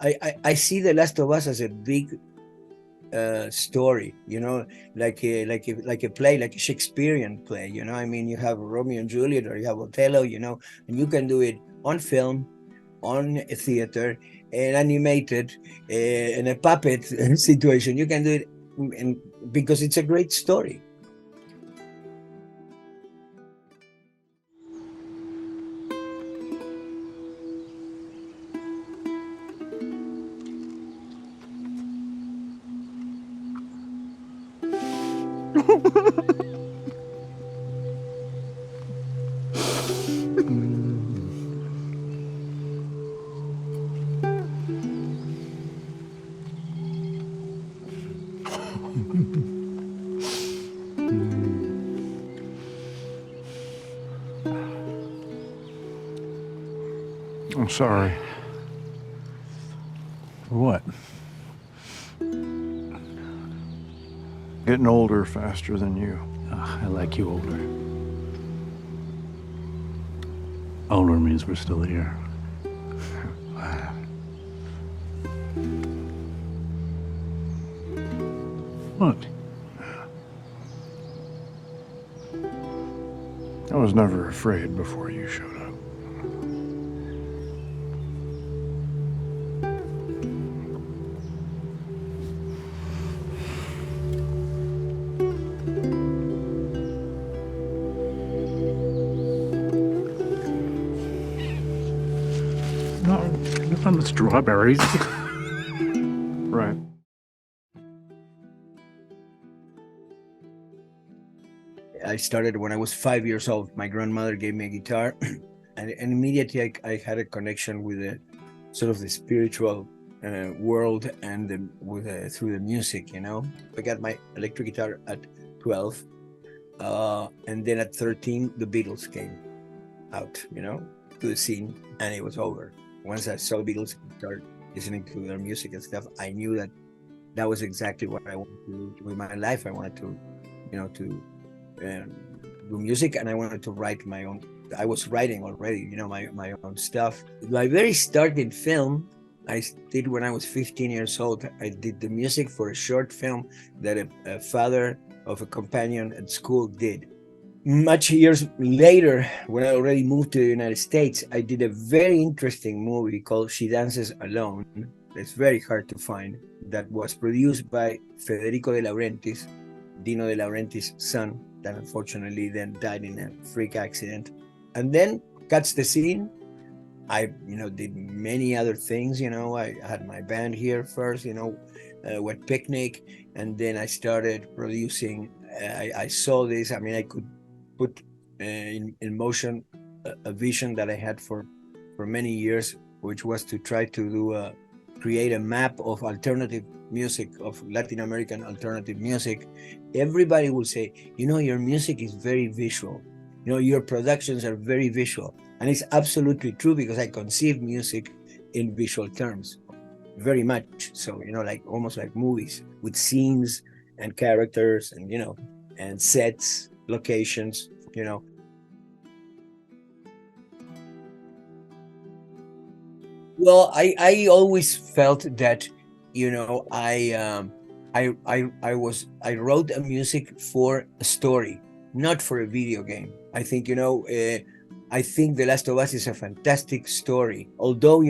I see The Last of Us as a big story, like a play, like a Shakespearean play. I mean, you have Romeo and Juliet, or you have Othello, and you can do it on film, on a theater, and animated, in a puppet situation. You can do it, because it's a great story. I'm sorry. For what? Getting older faster than you. I like you older. Older means we're still here. What? I was never afraid before you showed up. Not on the strawberries. Right. I started when I was 5 years old. My grandmother gave me a guitar, and immediately I had a connection with the sort of the spiritual world, and through the music. I got my electric guitar at 12, and then at 13, the Beatles came out, to the scene, and it was over. Once I saw the Beatles and started listening to their music and stuff, I knew that was exactly what I wanted to do with my life. I wanted to, to do music, and I wanted to write my own. I was writing already, my own stuff. My very start in film, I did when I was 15 years old. I did the music for a short film that a father of a companion at school did. Much years later, when I already moved to the United States, I did a very interesting movie called She Dances Alone. It's very hard to find. That was produced by Federico De Laurentiis, Dino De Laurentiis' son, that unfortunately then died in a freak accident. And then Cuts the Scene. I, did many other things. I had my band here first, Wet Picnic, and then I started producing. I saw this. I mean, I could put in motion a vision that I had for many years, which was to try to create a map of alternative music, of Latin American alternative music. Everybody will say, your music is very visual. Your productions are very visual. And it's absolutely true, because I conceive music in visual terms, very much so, like almost like movies, with scenes and characters and, and sets, locations, Well, I always felt that, I wrote a music for a story, not for a video game. I think, I think The Last of Us is a fantastic story. Although,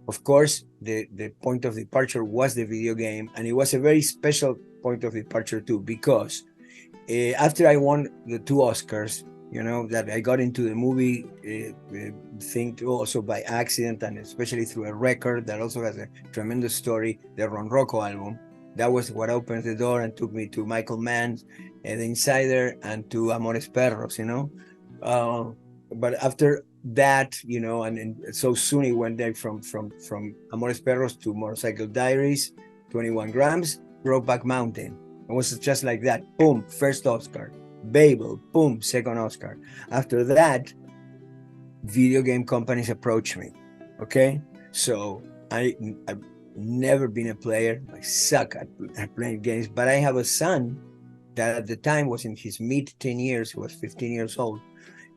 of course, the point of departure was the video game, and it was a very special point of departure too, because after I won the 2 Oscars, that I got into the movie thing too, also by accident, and especially through a record that also has a tremendous story, the Ron Rocco album. That was what opened the door and took me to Michael Mann's The Insider and to Amores Perros, but after that, and so soon it went there from Amores Perros to Motorcycle Diaries, 21 Grams, Brokeback Mountain. It was just like that. Boom, first Oscar. Babel, boom, second Oscar. After that, video game companies approached me. Okay, so I've never been a player. I suck at playing games, but I have a son that at the time was in his mid-10 years. He was 15 years old,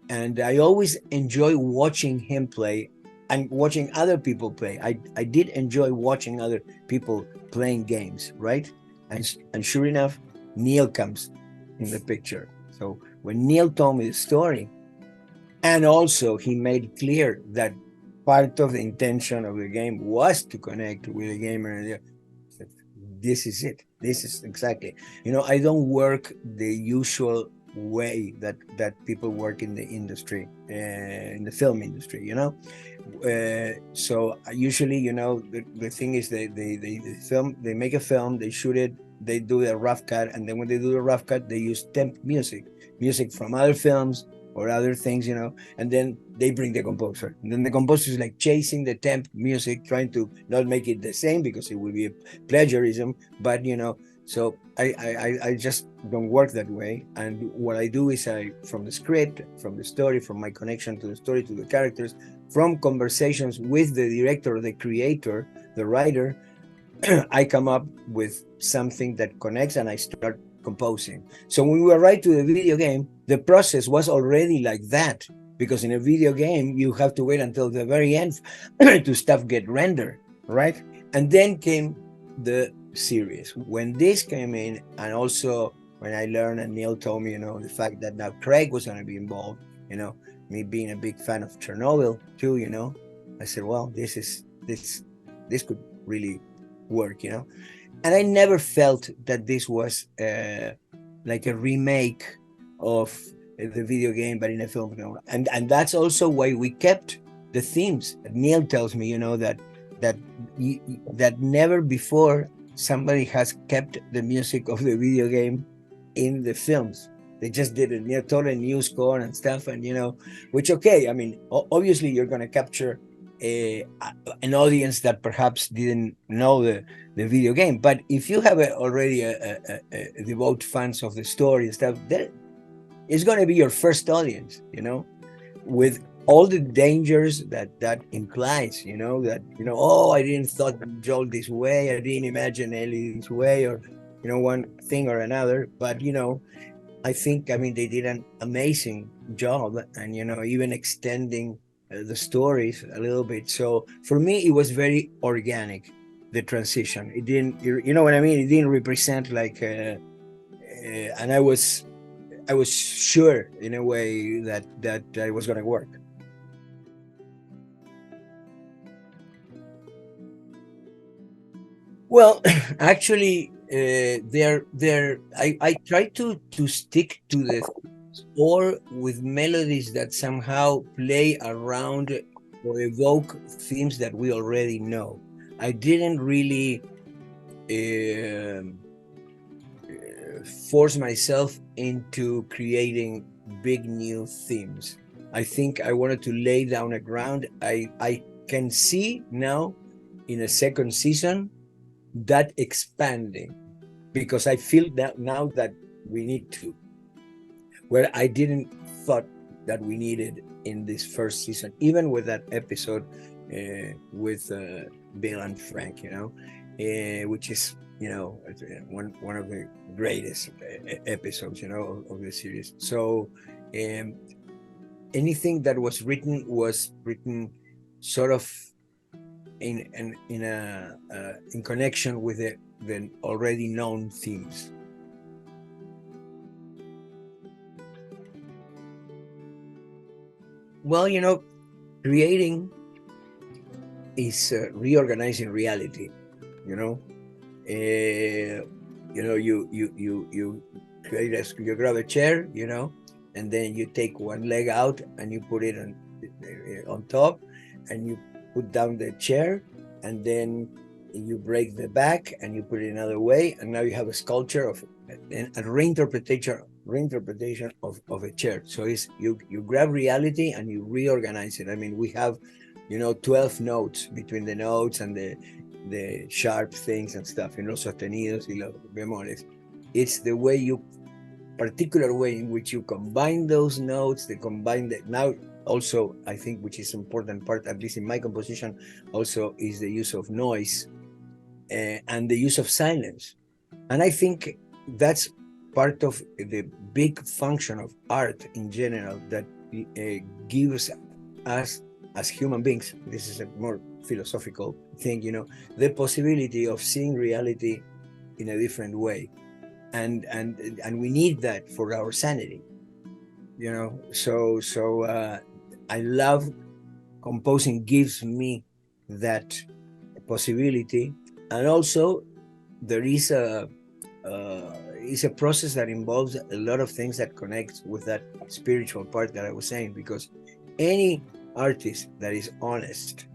and I always enjoy watching him play and watching other people play. I did enjoy watching other people playing games, right? And sure enough, Neil comes in the picture. So when Neil told me the story, and also he made clear that part of the intention of the game was to connect with the gamer, and this is it. This is exactly. I don't work the usual way that people work in the industry, in the film industry. So usually, the thing is they make a film, they shoot it, they do a rough cut, and then when they do the rough cut, they use temp music from other films or other things, and then they bring the composer. And then the composer is like chasing the temp music, trying to not make it the same because it will be a plagiarism. But so I just don't work that way. And what I do is from the script, from the story, from my connection to the story, to the characters, from conversations with the director, the creator, the writer, I come up with something that connects, and I start composing. So when we arrived to the video game, the process was already like that, because in a video game, you have to wait until the very end to stuff get rendered, right? And then came the series. When this came in, and also when I learned, and Neil told me, the fact that now Craig was going to be involved, me being a big fan of Chernobyl too, I said, well, this could really work, and I never felt that this was like a remake of the video game, but in a film. And that's also why we kept the themes. Neil tells me, that never before somebody has kept the music of the video game in the films. They just did a totally new score and stuff, and which, okay, I mean, obviously you're going to capture an audience that perhaps didn't know the video game, but if you have already a devout fans of the story and stuff, that is going to be your first audience, with all the dangers that implies, that oh, I didn't thought Joel this way, I didn't imagine Ellie this way, or one thing or another. But I think, I mean, they did an amazing job, and even extending the stories a little bit. So for me, it was very organic, the transition. It didn't, what I mean? It didn't represent like, and I was sure in a way that it was going to work. Well, actually, I try to stick to the or with melodies that somehow play around or evoke themes that we already know. I didn't really force myself into creating big new themes. I think I wanted to lay down a ground. I can see now in a second season that expanding, because I feel that now that we need to, where I didn't thought that we needed in this first season, even with that episode with Bill and Frank, which is one of the greatest episodes, of the series. So anything that was written sort of in connection with the already known themes. Well, creating is reorganizing reality. You create you grab a chair, and then you take one leg out and you put it on top, and you put down the chair, and then you break the back and you put it another way, and now you have a sculpture of a reinterpretation of a chair. So it's you grab reality and you reorganize it. I mean, we have 12 notes between the notes and the sharp things and stuff, los sostenidos y los bemoles. It's the particular way in which you combine those notes, now also, I think, which is important part, at least in my composition, also is the use of noise and the use of silence. And I think that's part of the big function of art in general, that gives us as human beings, this is a more philosophical thing, the possibility of seeing reality in a different way. And we need that for our sanity, so I love composing gives me that possibility. And also there is a process that involves a lot of things that connects with that spiritual part that I was saying, because any artist that is honest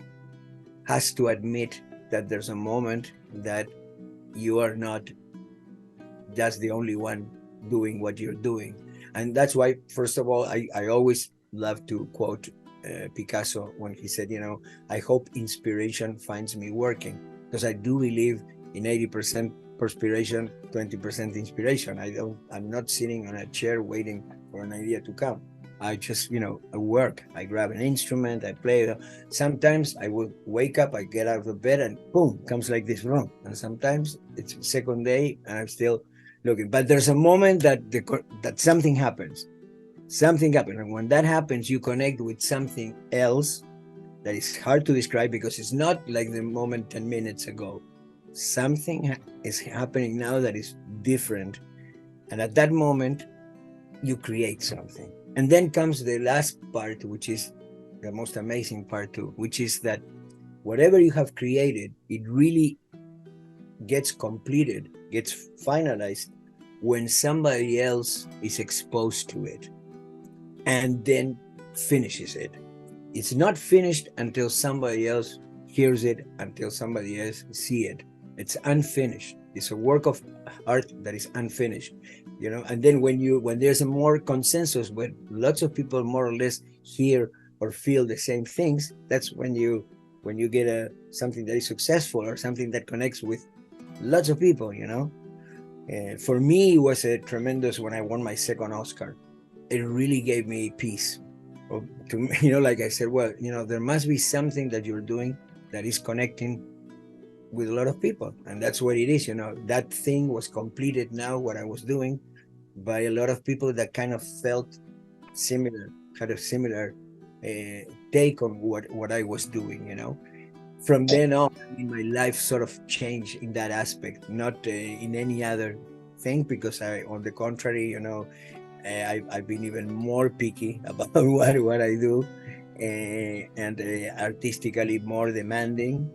has to admit that there's a moment that you are not just the only one doing what you're doing. And that's why, first of all, I always love to quote Picasso when he said, I hope inspiration finds me working, because I do believe in 80% perspiration, 20% inspiration. I'm not sitting on a chair waiting for an idea to come. I just, I work, I grab an instrument, I play. Sometimes I will wake up, I get out of the bed and boom, comes like this wrong. And sometimes it's the second day and I'm still looking. But there's a moment that something happens. And when that happens, you connect with something else that is hard to describe, because it's not like the moment 10 minutes ago. Something is happening now that is different. And at that moment, you create something. And then comes the last part, which is the most amazing part too, which is that whatever you have created, it really gets completed, gets finalized when somebody else is exposed to it and then finishes it. It's not finished until somebody else hears it, until somebody else sees it. It's unfinished. It's a work of art that is unfinished, and then when there's a more consensus, when lots of people more or less hear or feel the same things, that's when you get something that is successful, or something that connects with lots of people. For me, it was a tremendous when I won my second Oscar. It really gave me peace. Like I said, well, there must be something that you're doing that is connecting with a lot of people, and that's what it is. That thing was completed now, what I was doing, by a lot of people that kind of felt similar, had a similar take on what I was doing. From then on, my life sort of changed in that aspect, not in any other thing, because on the contrary, I've been even more picky about what I do, and artistically more demanding,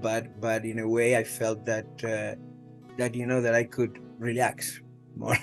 but in a way I felt that I could relax more,